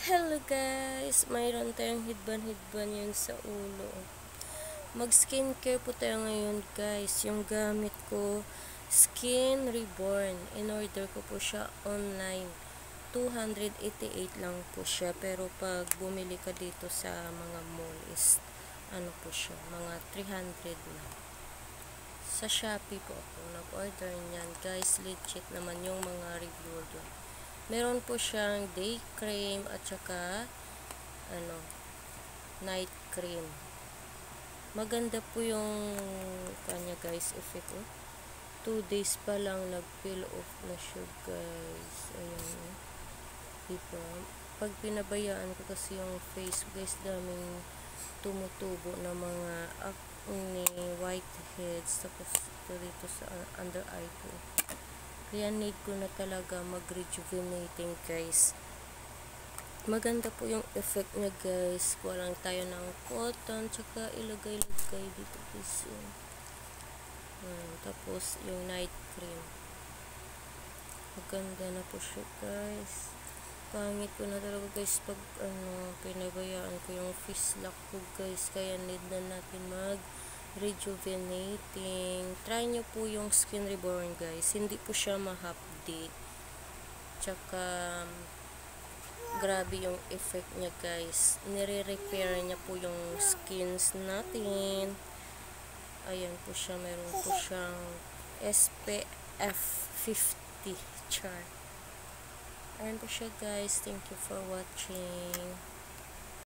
Hello guys! Mayroon tayong hidban-hidban yun sa ulo. Mag-skincare po tayo ngayon guys. Yung gamit ko, Skin Reborn. In-order ko po siya online. 288 lang po siya. Pero pag bumili ka dito sa mga mall is, ano po siya, mga 300 na. Sa Shopee po ako nag-order niyan. Guys, legit naman yung mga review doon. Meron po siyang day cream at saka night cream. Maganda po yung kanya guys, effect. 2 days pa lang nag-peel off na siya guys. Ayan. Diba? Pag pinabayaan ko kasi yung face guys, daming tumutubo na mga acne, whiteheads, tapos dito sa under eye ko. Kaya need ko na talaga mag-rejuvenating guys. Maganda po yung effect niya guys. Kuha lang tayo ng cotton, tsaka ilagay-lagay dito guys. Tapos yung night cream. Maganda na po siya guys. Pangit ko na talaga guys pag pinabayaan ko yung face lock ko guys. Kaya need na natin rejuvenating. Try nyo po yung Skin Reborn guys. Hindi po siya ma-update. Tsaka grabe yung effect niya guys. Nire-repair niya po yung skins natin. Ayan po siya. Meron po siyang SPF 50 char. Ayan po siya guys. Thank you for watching.